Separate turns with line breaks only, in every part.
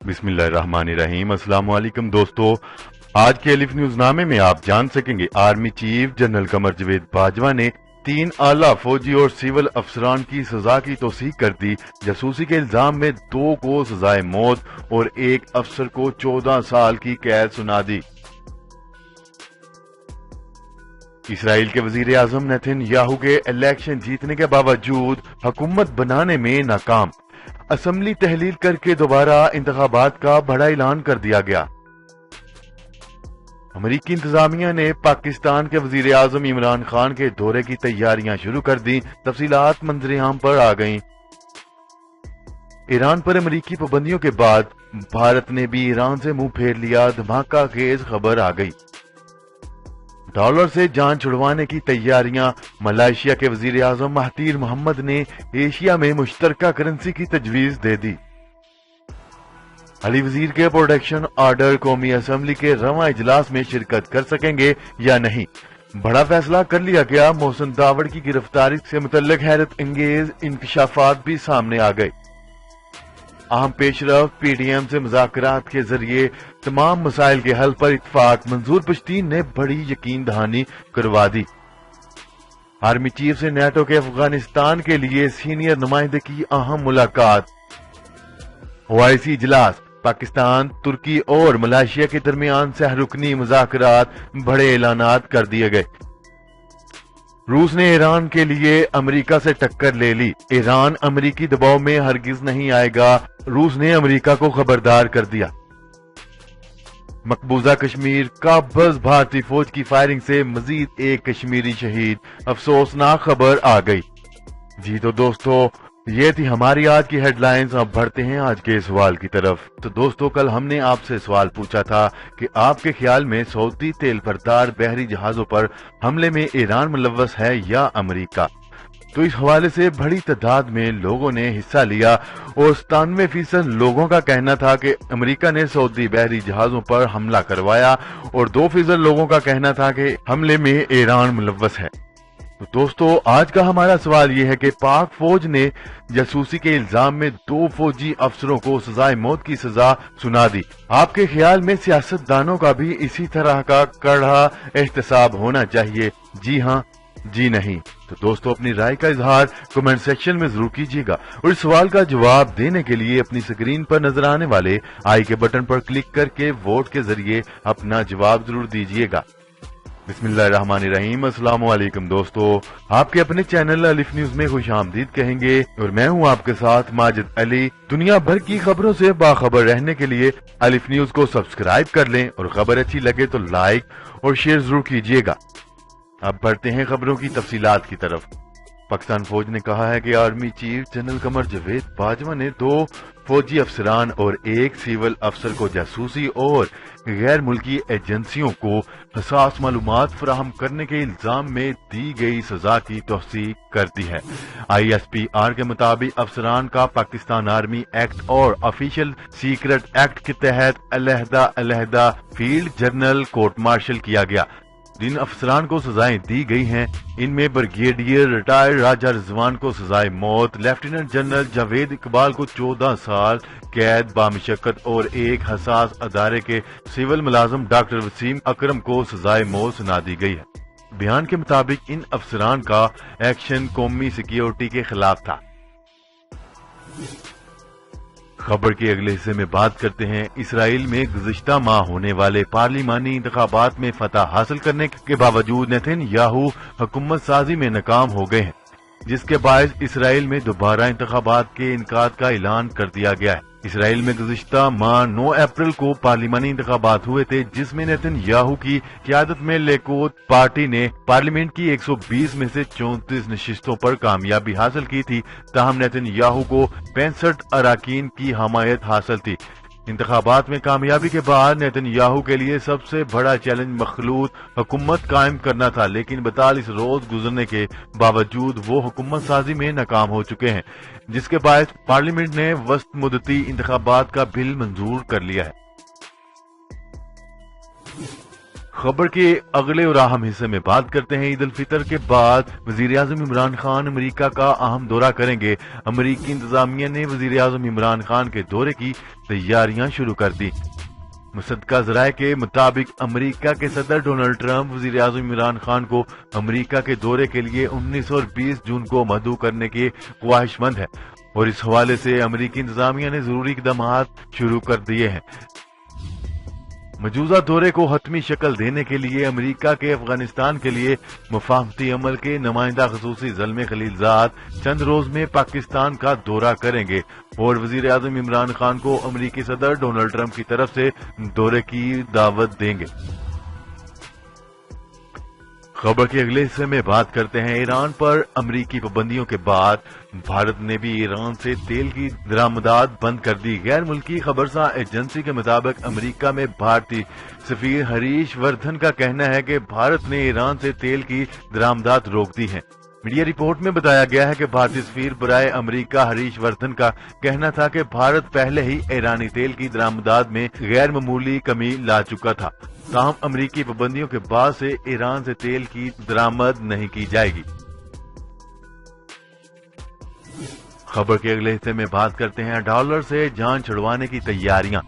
बिस्मिल्लाहिर्रहमानिर्रहीम। अस्सलाम वालेकुम दोस्तों, आज के अलिफ न्यूज नामे में आप जान सकेंगे आर्मी चीफ जनरल कमर जवेद बाजवा ने 3 आला फौजी और सिविल अफसरान की सजा की तौसीक कर दी। जासूसी के इल्जाम में 2 को सजाए मौत और 1 अफसर को 14 साल की कैद सुना दी। इसराइल के वजीर आजम नेतन्याहू के इलेक्शन जीतने के बावजूद हुकूमत बनाने में नाकाम। असेंबली तहलील करके दोबारा इंतखाबात का बड़ा ऐलान कर दिया गया। अमरीकी इंतजामिया ने पाकिस्तान के वजीर आजम इमरान खान के दौरे की तैयारियां शुरू कर दी। तफसीलात मंजर-ए-आम पर आ गईं। ईरान पर अमरीकी पाबंदियों के बाद भारत ने भी ईरान से मुंह फेर लिया। धमाका खेज खबर आ गई। डॉलर से जान छुड़वाने की तैयारियां। मलेशिया के वजीर आजम महातीर मोहम्मद ने एशिया में मुश्तरका करेंसी की तजवीज दे दी। अली वजीर के प्रोटेक्शन ऑर्डर कौमी असेंबली के रवां इजलास में शिरकत कर सकेंगे या नहीं, बड़ा फैसला कर लिया गया। मोहसिन दावड़ की गिरफ्तारी से मुतल्लिक हैरत अंगेज इंकशाफात भी सामने आ गए। अहम पेशरफ पीडीएम से मुज़ाकरात के जरिए तमाम मसाइल के हल पर इत्तफाक। मंजूर पश्तीन ने बड़ी यकीन दहानी करवा दी। आर्मी चीफ से नेटो के अफगानिस्तान के लिए सीनियर नुमाइंदे की अहम मुलाकात। ओआईसी इजलास। पाकिस्तान, तुर्की और मलेशिया के दरमियान सहरुकनी मुज़ाकरात। बड़े ऐलानात कर दिए गए। रूस ने ईरान के लिए अमेरिका से टक्कर ले ली। ईरान अमेरिकी दबाव में हरगिज नहीं आएगा, रूस ने अमेरिका को खबरदार कर दिया। मकबूजा कश्मीर काबज़ भारतीय फौज की फायरिंग से मजीद 1 कश्मीरी शहीद। अफसोसनाक खबर आ गई। जी तो दोस्तों, ये थी हमारी आज की हेडलाइंस। अब बढ़ते हैं आज के सवाल की तरफ। तो दोस्तों, कल हमने आपसे सवाल पूछा था कि आपके ख्याल में सऊदी तेल बरदार बहरी जहाजों पर हमले में ईरान मुलव्वस है या अमेरिका। तो इस हवाले से बड़ी तादाद में लोगों ने हिस्सा लिया और 97% लोगों का कहना था कि अमेरिका ने सऊदी बहरी जहाजों पर हमला करवाया और 2% लोगों का कहना था कि हमले में ईरान मुलव्वस है। तो दोस्तों, आज का हमारा सवाल यह है कि पाक फौज ने जासूसी के इल्जाम में 2 फौजी अफसरों को सजाए मौत की सजा सुना दी। आपके ख्याल में सियासतदानों का भी इसी तरह का कड़ा एहतसाब होना चाहिए? जी हाँ, जी नहीं? तो दोस्तों, अपनी राय का इजहार कमेंट सेक्शन में जरूर कीजिएगा और इस सवाल का जवाब देने के लिए अपनी स्क्रीन पर नजर आने वाले आई के बटन पर क्लिक करके वोट के जरिए अपना जवाब जरूर दीजिएगा। बिस्मिल्लाहिर्रहमानिर्रहीम। अस्सलाम वालेकुम दोस्तों, आपके अपने चैनल अलिफ न्यूज में खुशामदीद कहेंगे और मैं हूं आपके साथ माजिद अली। दुनिया भर की खबरों से बाखबर रहने के लिए अलिफ न्यूज को सब्सक्राइब कर लें और खबर अच्छी लगे तो लाइक और शेयर जरूर कीजिएगा। अब बढ़ते हैं खबरों की तफसीलात की तरफ। पाकिस्तान फौज ने कहा है कि आर्मी चीफ जनरल कमर जवेद बाजवा ने 2 फौजी अफसरान और 1 सिविल अफसर को जासूसी और गैर मुल्की एजेंसियों को हसास मालूमात फराहम करने के इल्जाम में दी गई सजा की तौसीक कर दी है। ISPR के मुताबिक अफसरान का पाकिस्तान आर्मी एक्ट और ऑफिशियल सीक्रेट एक्ट के तहत अलहदा फील्ड जर्नल कोर्ट मार्शल किया गया। जिन अफसरान को सजाएं दी गई हैं, इनमें ब्रिगेडियर रिटायर्ड राजा रिजवान को सजाए मौत, लेफ्टिनेंट जनरल जावेद इकबाल को 14 साल कैद बामशक्कत और एक हसास अदारे के सिविल मुलाजम डॉक्टर वसीम अकरम को सजाए मौत सुना दी गई है। बयान के मुताबिक इन अफसरान का एक्शन कौमी सिक्योरिटी के खिलाफ था। खबर के अगले हिस्से में बात करते हैं। इसराइल में गुज़िश्ता माह होने वाले पार्लिमानी इंतखाबात में फतह हासिल करने के बावजूद नेतन्याहू हुकूमत साजी में नाकाम हो गए हैं, जिसके बायस इसराइल में दोबारा इंतखाबात के इनकाद का ऐलान कर दिया गया है। इसराइल में गुज़िश्ता माह 9 अप्रैल को पार्लिमानी इंतखाबात हुए थे, जिसमें नेतन्याहू की क़यादत में लिकुद पार्टी ने पार्लियामेंट की 120 में से 34 नशिस्तों पर कामयाबी हासिल की थी। ताहम नेतन्याहू को 65 अराकीन की हमायत हासिल थी। इंतखाबात में कामयाबी के बाद नेतन्याहू के लिए सबसे बड़ा चैलेंज मखलूत हुकूमत कायम करना था, लेकिन 42 रोज गुजरने के बावजूद वो हुकूमत साजी में नाकाम हो चुके हैं, जिसके बायस पार्लियामेंट ने वस्त मुद्दती इंतखाबात का बिल मंजूर कर लिया है। खबर के अगले और अहम हिस्से में बात करते हैं। ईद उल फितर के बाद वजीर आजम इमरान खान अमेरिका का अहम दौरा करेंगे। अमेरिकी इंतजामिया ने वजीर आजम इमरान खान के दौरे की तैयारियां शुरू कर दी। मुसद्दका ज़राए के मुताबिक अमेरिका के सदर डोनाल्ड ट्रंप वजीर आजम इमरान खान को अमेरिका के दौरे के लिए 19 और 20 जून को मदऊ करने के ख्वाहिशमंद है और इस हवाले से अमेरिकी इंतजामिया ने जरूरी इक़दामात शुरू कर दिए हैं। मौजूदा दौरे को हतमी शक्ल देने के लिए अमेरिका के अफगानिस्तान के लिए मुफाहमती अमल के नुमाइंदा खसूसी ज़ल्मे खलीलजाद चंद रोज में पाकिस्तान का दौरा करेंगे और वजीर आजम इमरान खान को अमेरिकी सदर डोनाल्ड ट्रंप की तरफ से दौरे की दावत देंगे। खबर के अगले हिस्से में बात करते हैं। ईरान पर अमेरिकी पाबंदियों के बाद भारत ने भी ईरान से तेल की दरामदात बंद कर दी। गैर मुल्की खबरसां एजेंसी के मुताबिक अमेरिका में भारतीय सफीर हरीश वर्धन का कहना है कि भारत ने ईरान से तेल की दरामदात रोक दी है। मीडिया रिपोर्ट में बताया गया है कि भारतीय सफीर बराए अमेरिका हरीश वर्धन का कहना था कि भारत पहले ही ईरानी तेल की दरामदात में गैर मामूली कमी ला चुका था, ताहम अमेरिकी पाबंदियों के बाद से ईरान से तेल की दरामद नहीं की जाएगी। खबर के अगले हिस्से में बात करते हैं। डॉलर से जान छुड़वाने की तैयारियां।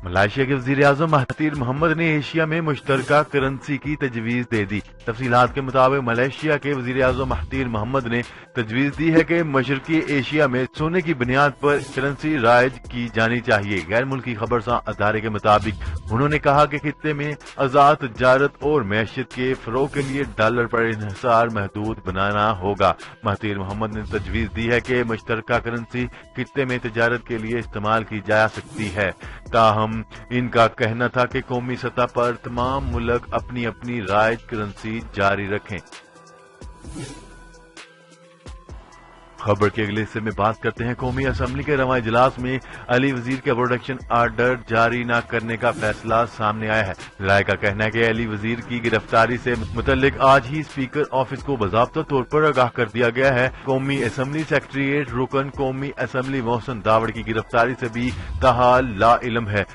मलेशिया के वजीर आजम महातीर मोहम्मद ने एशिया में मुश्तरका करेंसी की तजवीज दे दी। तफसीलात के मुताबिक मलेशिया के वजीर आजम महातीर मोहम्मद ने तजवीज दी है कि मशरकी एशिया में सोने की बुनियाद पर करेंसी राइज की जानी चाहिए। गैर मुल्की खबरसां अदारे के मुताबिक उन्होंने कहा कि खित्ते में आजाद तजारत और मैशियत के फरोग के लिए डॉलर पर इन्हिसार महदूद बनाना होगा। महातीर मोहम्मद ने तजवीज दी है कि मुश्तरका करेंसी खित्ते में तजारत के लिए इस्तेमाल की जा सकती है, ताहम इनका कहना था कि कौमी सतह पर तमाम मुल्क अपनी अपनी राइज करेंसी जारी रखें। खबर के अगले हिस्से में बात करते हैं। कौमी असम्बली के रवा इजलास में अली वजीर के प्रोटेक्शन आर्डर जारी न करने का फैसला सामने आया है। राय का कहना है कि अली वजीर की गिरफ्तारी से मुतल्लिक आज ही स्पीकर ऑफिस को बाज़ाब्ता तौर पर आगाह कर दिया गया है। कौमी असम्बली सेक्रेटरीट रुकन कौमी असम्बली मोहसिन दावड़ की गिरफ्तारी से भी ताहाल ला इल्म है।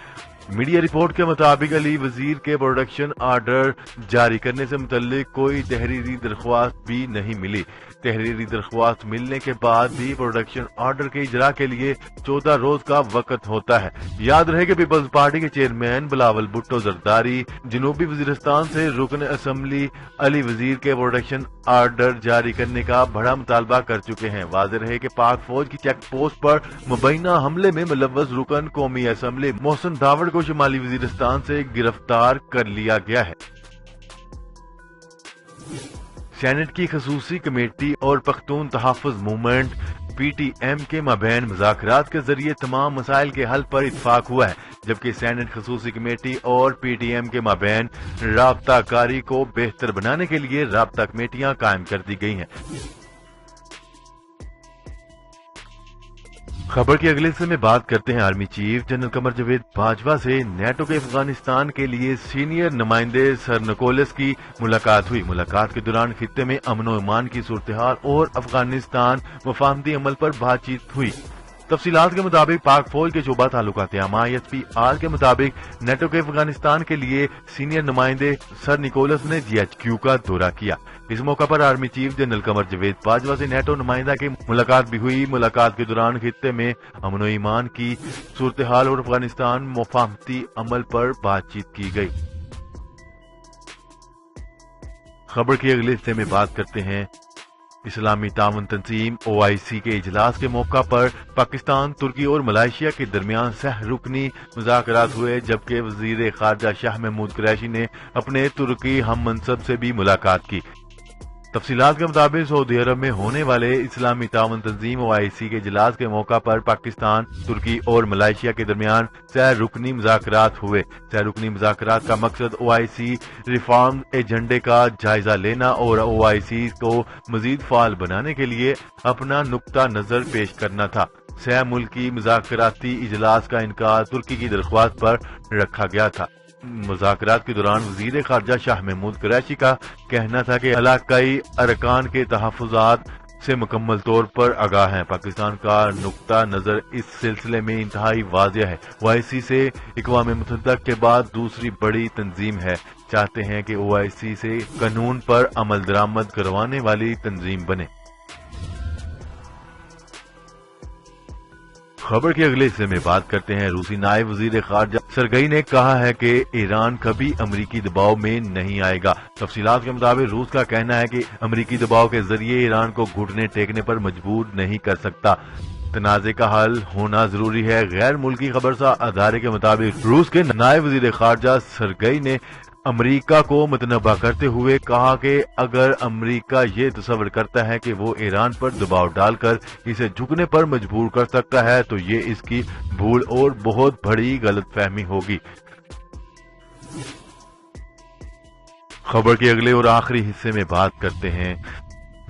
मीडिया रिपोर्ट के मुताबिक अली वजीर के प्रोटेक्शन आर्डर जारी करने से मुतल्लिक कोई तहरीरी दरख्वास्त भी नहीं मिली। तहरीरी दरख्वास्त मिलने के बाद भी प्रोटेक्शन आर्डर के इजरा के लिए 14 रोज का वक्त होता है। याद रहे कि पीपल्स पार्टी के चेयरमैन बिलावल भुट्टो जरदारी जनूबी वजीरिस्तान से रुकन असम्बली अली वजीर के प्रोटेक्शन आर्डर जारी करने का बड़ा मुतालबा कर चुके हैं। वाज़ेह रहे कि पाक फौज की चेक पोस्ट पर मुबैना हमले में मुलव्वस रुकन कौमी असम्बली मोहसिन दावड़ को शुमाली वजीरिस्तान से गिरफ्तार कर लिया गया है। सेनेट की खसूसी कमेटी और पख्तून तहफ़्फ़ुज़ मूवमेंट PTM के माबैन मुज़ाकरात के जरिए तमाम मसाइल के हल पर इत्फाक हुआ है, जबकि सेनेट खसूसी कमेटी और PTM के माबैन राब्ता कारी को बेहतर बनाने के लिए राब्ता कमेटियां कायम कर दी गई हैं। खबर के अगले हिस्से में बात करते हैं। Army chief general Qamar Javed Bajwa से नेटो के अफगानिस्तान के लिए सीनियर नुमाइंदे सर निकोलस की मुलाकात हुई। मुलाकात के दौरान खित्ते में अमन और ईमान की सूरत-ए-हाल और अफगानिस्तान मुफाहमती अमल पर बातचीत हुई। तफसीलात के मुताबिक पाक फौज के शोबा ताल्लुकात आमा ISPR के मुताबिक नेटो के अफगानिस्तान के लिए सीनियर नुमाइंदे सर निकोलस ने GHQ का दौरा किया। इस मौका पर army chief general Qamar Javed Bajwa से नेटो नुमाइंदा की मुलाकात भी हुई। मुलाकात के दौरान खित्ते में अमन और ईमान की सूरत हाल और अफगानिस्तान मुफाहमती अमल पर बातचीत की गई। खबर के अगले हिस्से में बात करते हैं। इस्लामी ताउन तंजीम OIC के इजलास के मौका पर पाकिस्तान, तुर्की और मलेशिया के दरमियान सह रुकनी मुज़ाकरात हुए, जबकि वजीर खारजा शाह महमूद कुरैशी ने अपने तुर्की हम मनसब से भी मुलाकात की। तफसीलात के मुताबिक सऊदी अरब में होने वाले इस्लामी ताउन तंजीम OIC के इजलास के मौका पर पाकिस्तान, तुर्की और मलेशिया के दरमियान सह रुकनी मुज़ाकरात हुए। सह रुकनी मुज़ाकरात का मकसद OIC रिफॉर्म एजेंडे का जायजा लेना और OIC को मजीद फाल बनाने के लिए अपना नुक्ता नजर पेश करना था। सह मुल्की मुज़ाकराती इजलास का इनकार तुर्की की दरख्वास्त पर रखा गया था। मुज़ाकरात के दौरान वजीर खारजा शाह महमूद कुरैशी का कहना था कि इलाकाई अरकान के तहफ़्फ़ुज़ात से मुकम्मल तौर पर आगाह हैं। पाकिस्तान का नुक्ता नजर इस सिलसिले में इंतहाई वाज़ेह है। OIC से अक़वाम मुत्तहिदा के बाद दूसरी बड़ी तंजीम है चाहते हैं कि OIC से कानून पर अमल दरामद करवाने वाली तंजीम बने। खबर के अगले हिस्से में बात करते हैं। रूसी नायब वजीर खारजा सरगई ने कहा है कि ईरान कभी अमरीकी दबाव में नहीं आएगा। तफसीलात के मुताबिक रूस का कहना है कि अमरीकी दबाव के जरिए ईरान को घुटने टेकने पर मजबूर नहीं कर सकता। तनाज़े का हल होना जरूरी है। गैर मुल्की खबरसार अदारे के मुताबिक रूस के नायब वजीर खारजा सरगई ने अमरीका को मुतनबा करते हुए कहा कि अगर अमरीका ये तस्वर करता है कि वो ईरान पर दबाव डालकर इसे झुकने पर मजबूर कर सकता है तो ये इसकी भूल और बहुत बड़ी गलतफहमी होगी। खबर के अगले और आखिरी हिस्से में बात करते हैं।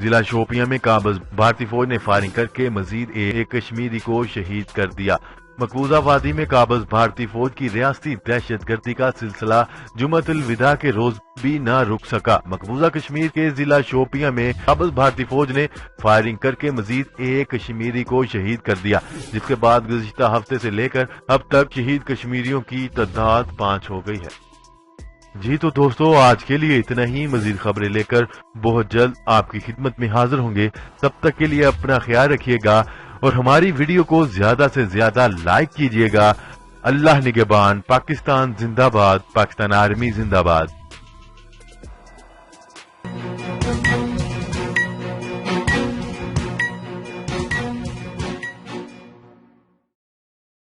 जिला शोपियां में काबज भारतीय फौज ने फायरिंग करके मजीद एक कश्मीरी को शहीद कर दिया। मकबूजा वादी में काबज भारतीय फौज की रियासती दहशतगर्दी का सिलसिला जुम्मतुल विदा के रोज भी न रुक सका। मकबूजा कश्मीर के जिला शोपियां में काबज भारतीय फौज ने फायरिंग करके मजीद एक कश्मीरी को शहीद कर दिया, जिसके बाद गुज़िश्ता हफ्ते से लेकर अब तक शहीद कश्मीरियों की तादाद 5 हो गई है। जी तो दोस्तों, आज के लिए इतना ही। मजीद खबरें लेकर बहुत जल्द आपकी खिदमत में हाजिर होंगे। तब तक के लिए अपना ख्याल रखिएगा और हमारी वीडियो को ज्यादा से ज्यादा लाइक कीजिएगा। अल्लाह निगहबान। पाकिस्तान जिंदाबाद। पाकिस्तान आर्मी जिंदाबाद।